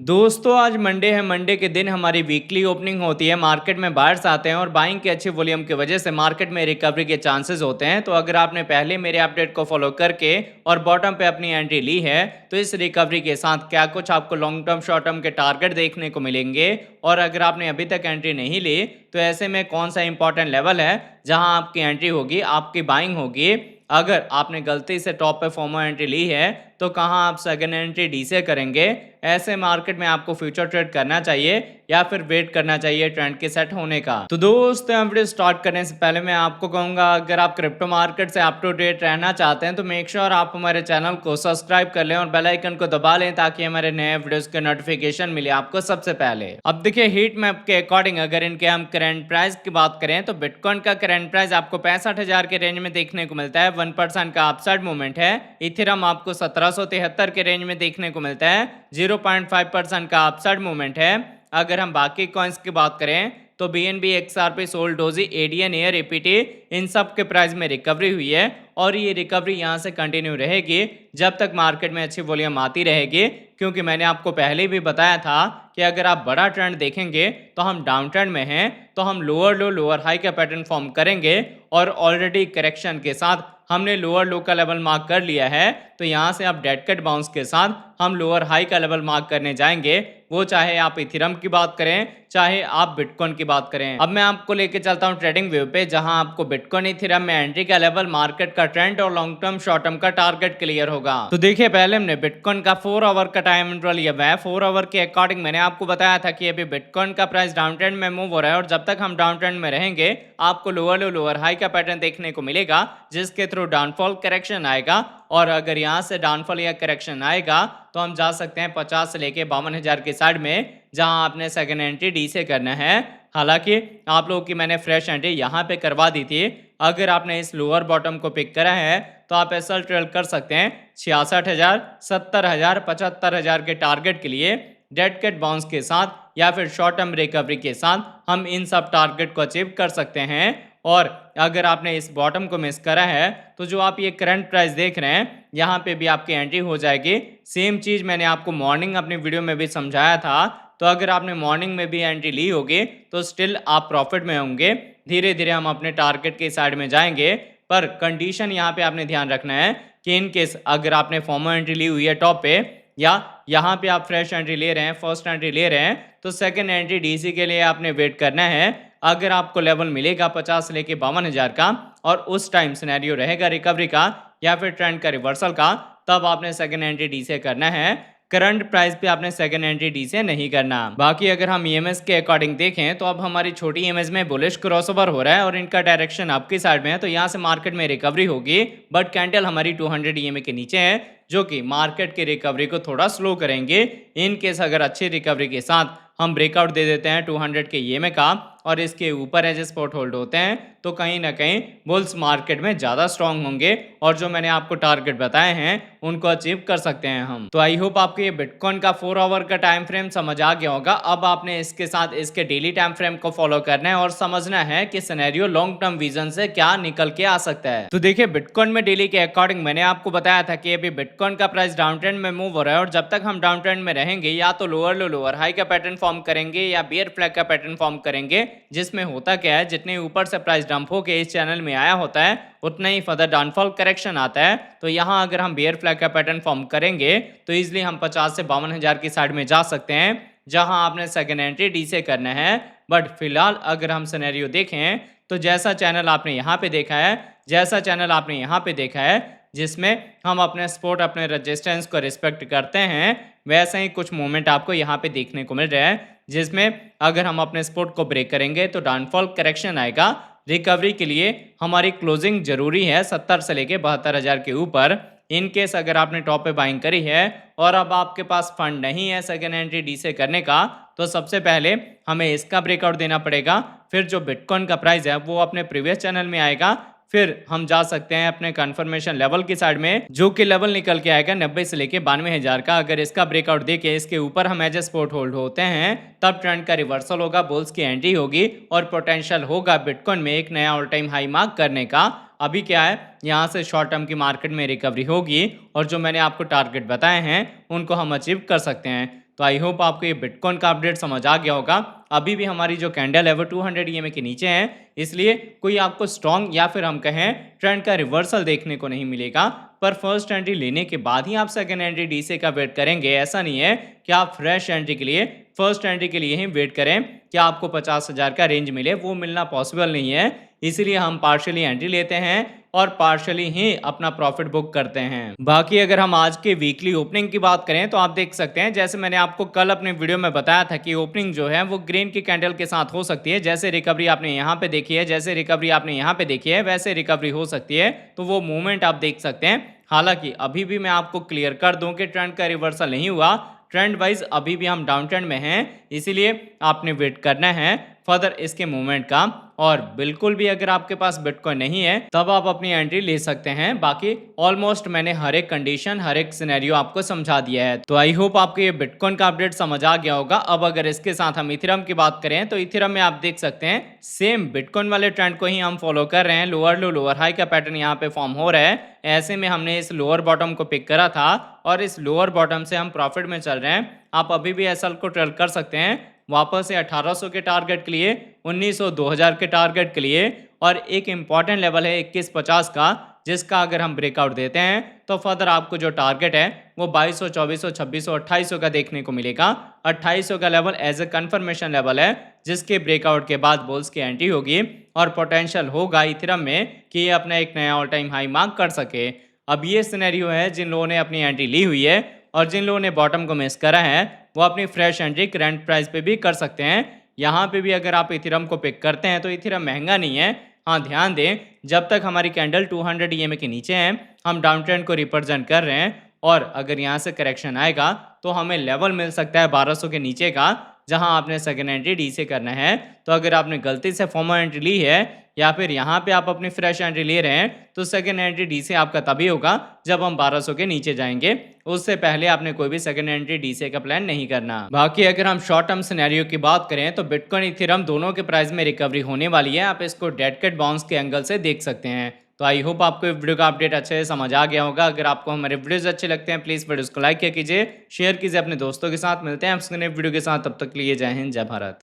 दोस्तों आज मंडे है। मंडे के दिन हमारी वीकली ओपनिंग होती है। मार्केट में बायर्स आते हैं और बाइंग के अच्छे वॉल्यूम की वजह से मार्केट में रिकवरी के चांसेस होते हैं। तो अगर आपने पहले मेरे अपडेट को फॉलो करके और बॉटम पे अपनी एंट्री ली है तो इस रिकवरी के साथ क्या कुछ आपको लॉन्ग टर्म शॉर्ट टर्म के टारगेट देखने को मिलेंगे। और अगर आपने अभी तक एंट्री नहीं ली तो ऐसे में कौन सा इंपॉर्टेंट लेवल है जहां आपकी एंट्री होगी, आपकी बाइंग होगी। अगर आपने गलती से टॉप पे फोमो एंट्री ली है तो कहां आप सेकंड एंट्री डी से करेंगे। ऐसे मार्केट में आपको फ्यूचर ट्रेड करना चाहिए या फिर वेट करना चाहिए ट्रेंड के सेट होने का। तो दोस्तों वीडियो स्टार्ट करने से पहले मैं आपको कहूंगा, अगर आप क्रिप्टो मार्केट से अप टू डेट रहना चाहते हैं तो मेक श्योर आप हमारे चैनल को सब्सक्राइब कर लें और बेल आइकन को दबा लें ताकि हमारे नए वीडियोस के नोटिफिकेशन मिले आपको सबसे पहले। अब देखिए हीट मैप के अकॉर्डिंग अगर इनके हम करंट प्राइस की बात करें तो बिटकॉइन का करंट प्राइस आपको 65,000 के रेंज में देखने को मिलता है। 1% का अपसाइड मूवमेंट है। इथेरियम आपको 1773 के रेंज में देखने को मिलता है। 0.5% का अपसाइड मूवमेंट है। अगर हम बाकी कॉइन्स की बात करें तो BNB, XRP, SOL DOGE, ADN, एयर, EPT इन सब के प्राइस में रिकवरी हुई है और ये रिकवरी यहाँ से कंटिन्यू रहेगी जब तक मार्केट में अच्छी वॉल्यूम आती रहेगी। क्योंकि मैंने आपको पहले भी बताया था कि अगर आप बड़ा ट्रेंड देखेंगे तो हम डाउन ट्रेंड में हैं, तो हम लोअर लो लोअर हाई का पैटर्न फॉर्म करेंगे और ऑलरेडी करेक्शन के साथ हमने लोअर लो का लेवल मार्क कर लिया है। तो यहाँ से आप डेड कट बाउंस के साथ हम लोअर हाई का लेवल मार्क करने जाएंगे, वो चाहे आप इथेरियम की बात करें चाहे आप बिटकॉइन की बात करें। अब मैं आपको लेके चलता हूँ ट्रेडिंग व्यू पे, जहां आपको बिटकॉइन इथेरियम में एंट्री का लेवल, मार्केट का ट्रेंड और लॉन्ग टर्म शॉर्ट टर्म का टारगेट क्लियर होगा। तो देखिए पहले हमने बिटकॉइन का 4 आवर का टाइम इंटरवल लिया हुआ है। 4 आवर के अकॉर्डिंग मैंने आपको बताया था कि अभी बिटकॉइन का प्राइस डाउन ट्रेंड में मूव हो रहा है और जब तक हम डाउन ट्रेंड में रहेंगे आपको लोअर लो लोअर हाई का पैटर्न देखने को मिलेगा जिसके थ्रू डाउनफॉल करेक्शन आएगा। और अगर यहाँ से डाउनफॉल या करेक्शन आएगा तो हम जा सकते हैं 50 से लेके 52,000 के साइड में, जहां आपने सेकंड एंट्री डी से करना है। हालांकि आप लोगों की मैंने फ्रेश एंट्री यहाँ पे करवा दी थी। अगर आपने इस लोअर बॉटम को पिक करा है तो आप एसएल ट्रेड कर सकते हैं 66,000, 70,000, 75,000 के टारगेट के लिए डेड कैट बाउंस के साथ या फिर शॉर्ट टर्म रिकवरी के साथ हम इन सब टारगेट को अचीव कर सकते हैं। और अगर आपने इस बॉटम को मिस करा है तो जो आप ये करंट प्राइस देख रहे हैं यहाँ पे भी आपकी एंट्री हो जाएगी। सेम चीज मैंने आपको मॉर्निंग अपनी वीडियो में भी समझाया था। तो अगर आपने मॉर्निंग में भी एंट्री ली होगी तो स्टिल आप प्रॉफिट में होंगे। धीरे धीरे हम अपने टारगेट के साइड में जाएंगे, पर कंडीशन यहाँ पे आपने ध्यान रखना है कि इन केस अगर आपने फॉर्मल एंट्री ली हुई है टॉप पे या यहाँ पे आप फ्रेश एंट्री ले रहे हैं, फर्स्ट एंट्री ले रहे हैं, तो सेकंड एंट्री डीसी के लिए आपने वेट करना है। अगर आपको लेवल मिलेगा 50 से लेके 52,000 का और उस टाइम सिनेरियो रहेगा रिकवरी का या फिर ट्रेंड का रिवर्सल का, तब आपने सेकंड एंट्री डी से करना है। करंट प्राइस पे आपने सेकंड एंट्री डी से नहीं करना। बाकी अगर हम ईएमएस के अकॉर्डिंग देखें तो अब हमारी छोटी ईएमएस में बुलिश क्रॉसओवर हो रहा है और इनका डायरेक्शन आपकी साइड में है, तो यहाँ से मार्केट में रिकवरी होगी। बट कैंडल हमारी 200 ईएमए के नीचे है जो कि मार्केट की रिकवरी को थोड़ा स्लो करेंगे। इन केस अगर अच्छी रिकवरी के साथ हम ब्रेकआउट दे देते हैं 200 के ईएमए का और इसके ऊपर एज स्पॉट होल्ड होते हैं तो कहीं ना कहीं बुल्स मार्केट में ज्यादा स्ट्रांग होंगे और जो मैंने आपको टारगेट बताए हैं उनको अचीव कर सकते हैं हम। तो आई होप आपको ये बिटकॉइन का 4 आवर का टाइम फ्रेम समझ आ गया होगा। अब आपने इसके साथ इसके डेली टाइम फ्रेम को फॉलो करना है और समझना है कि सिनेरियो लॉन्ग टर्म विजन से क्या निकल के आ सकता है। तो देखिए बिटकॉइन में डेली के अकॉर्डिंग मैंने आपको बताया था कि अभी बिटकॉइन का प्राइस डाउन ट्रेंड में मूव हो रहा है और जब तक हम डाउन ट्रेंड में रहेंगे या तो लोअर लो लोअर हाई का पैटर्न फॉर्म करेंगे या बियर फ्लैग का पैटर्न फॉर्म करेंगे, जिसमें होता क्या है जितने ऊपर से प्राइस डंप होके इस चैनल में आया होता है उतना ही फर्दर डाउनफॉल करेक्शन आता है। तो यहाँ अगर हम बियर फ्लैग का पैटर्न फॉर्म करेंगे तो इजिली हम 50 से 52,000 की साइड में जा सकते हैं, जहां आपने सेकंड एंट्री डी से करना है। बट फिलहाल अगर हम सिनेरियो देखें तो जैसा चैनल आपने यहाँ पे देखा है, जैसा चैनल आपने यहाँ पे देखा है जिसमें हम अपने सपोर्ट अपने रेजिस्टेंस को रिस्पेक्ट करते हैं, वैसा ही कुछ मूवमेंट आपको यहाँ पे देखने को मिल रहा है जिसमें अगर हम अपने सपोर्ट को ब्रेक करेंगे तो डाउनफॉल करेक्शन आएगा। रिकवरी के लिए हमारी क्लोजिंग जरूरी है 70 से लेके 72,000 के ऊपर। इन केस अगर आपने टॉप पे बाइंग करी है और अब आपके पास फंड नहीं है सेकंड एंट्री डी से करने का, तो सबसे पहले हमें इसका ब्रेकआउट देना पड़ेगा। फिर जो बिटकॉइन का प्राइस है वो अपने प्रीवियस चैनल में आएगा, फिर हम जा सकते हैं अपने कंफर्मेशन लेवल की साइड में जो कि लेवल निकल के आएगा 90 से लेके 92,000 का। अगर इसका ब्रेकआउट देके इसके ऊपर हम एज सपोर्ट होल्ड होते हैं तब ट्रेंड का रिवर्सल होगा, बुल्स की एंट्री होगी और पोटेंशियल होगा बिटकॉइन में एक नया ऑल टाइम हाई मार्क करने का। अभी क्या है यहाँ से शॉर्ट टर्म की मार्केट में रिकवरी होगी और जो मैंने आपको टारगेट बताए हैं उनको हम अचीव कर सकते हैं। तो आई होप आपको ये बिटकॉइन का अपडेट समझ आ गया होगा। अभी भी हमारी जो कैंडल है वो 200 ईएमए के नीचे है, इसलिए कोई आपको स्ट्रॉन्ग या फिर हम कहें ट्रेंड का रिवर्सल देखने को नहीं मिलेगा। पर फर्स्ट एंट्री लेने के बाद ही आप सेकंड एंट्री डीसी का वेट करेंगे, ऐसा नहीं है कि आप फ्रेश एंट्री के लिए फर्स्ट एंट्री के लिए ही वेट करें कि आपको 50,000 का रेंज मिले, वो मिलना पॉसिबल नहीं है। इसीलिए हम पार्शियली एंट्री लेते हैं और पार्शियली ही अपना प्रॉफिट बुक करते हैं। बाकी अगर हम आज के वीकली ओपनिंग की बात करें तो आप देख सकते हैं, जैसे मैंने आपको कल अपने वीडियो में बताया था कि ओपनिंग जो है वो ग्रीन की कैंडल के साथ हो सकती है। जैसे रिकवरी आपने यहाँ पे देखी है, जैसे रिकवरी आपने यहाँ पे देखी है, वैसे रिकवरी हो सकती है। तो वो मूवमेंट आप देख सकते हैं। हालांकि अभी भी मैं आपको क्लियर कर दूं कि ट्रेंड का रिवर्सल नहीं हुआ, ट्रेंड वाइज अभी भी हम डाउन ट्रेंड में हैं, इसीलिए आपने वेट करना है फर्दर इसके मूवमेंट का। और बिल्कुल भी अगर आपके पास बिटकॉइन नहीं है तब आप अपनी एंट्री ले सकते हैं। बाकी ऑलमोस्ट मैंने हर एक कंडीशन, हर एक सिनेरियो आपको समझा दिया है। तो आई होप आपको ये बिटकॉइन का अपडेट समझ आ गया होगा। अब अगर इसके साथ हम इथेरियम की बात करें तो इथेरियम में आप देख सकते हैं सेम बिटकॉइन वाले ट्रेंड को ही हम फॉलो कर रहे हैं। लोअर लो लोअर हाई का पैटर्न यहाँ पे फॉर्म हो रहा है। ऐसे में हमने इस लोअर बॉटम को पिक करा था और इस लोअर बॉटम से हम प्रॉफिट में चल रहे हैं। आप अभी भी एसएल को ट्रेल कर सकते हैं वापस से 1800 के टारगेट के लिए, 1900 2000 के टारगेट के लिए, और एक इंपॉर्टेंट लेवल है 2150 का, जिसका अगर हम ब्रेकआउट देते हैं तो फर्दर आपको जो टारगेट है वो 2200 2400 2600 2800 का देखने को मिलेगा। 2800 का level as a confirmation level है, जिसके ब्रेकआउट के बाद बुल्स की एंट्री होगी और पोटेंशियल होगा इथेरियम में कि ये अपना एक नया ऑल टाइम हाई मार्क कर सके। अब ये सिनेरियो है जिन लोगों ने अपनी एंट्री ली हुई है और जिन लोगों ने बॉटम को मिस करा है वो अपनी फ्रेश एंट्री करंट प्राइस पे भी कर सकते हैं। यहाँ पे भी अगर आप इथेरियम को पिक करते हैं तो इथेरियम महंगा नहीं है। हाँ, ध्यान दें, जब तक हमारी कैंडल 200 ईएमए के नीचे है हम डाउन ट्रेंड को रिप्रेजेंट कर रहे हैं, और अगर यहाँ से करेक्शन आएगा तो हमें लेवल मिल सकता है 1200 के नीचे का, जहां आपने सेकेंड एंट्री डी से करना है। तो अगर आपने गलती से फॉर्मल एंट्री ली है या फिर यहाँ पे आप अपनी फ्रेश एंट्री ले रहे हैं तो सेकेंड एंट्री डी से आपका तभी होगा जब हम 1200 के नीचे जाएंगे। उससे पहले आपने कोई भी सेकेंड एंट्री डी से का प्लान नहीं करना। बाकी अगर हम शॉर्ट टर्म सिनेरियो की बात करें तो बिटकॉइन इथेरियम दोनों के प्राइस में रिकवरी होने वाली है। आप इसको डेड कैट बाउंस के एंगल से देख सकते हैं। तो आई होप आपको वीडियो का अपडेट अच्छे से समझ आ गया होगा। अगर आपको हमारे वीडियोस अच्छे लगते हैं प्लीज वीडियोस को लाइक किया कीजिए, शेयर कीजिए अपने दोस्तों के साथ। मिलते हैं आपसे नए वीडियो के साथ, तब तक के लिए जय हिंद, जय भारत।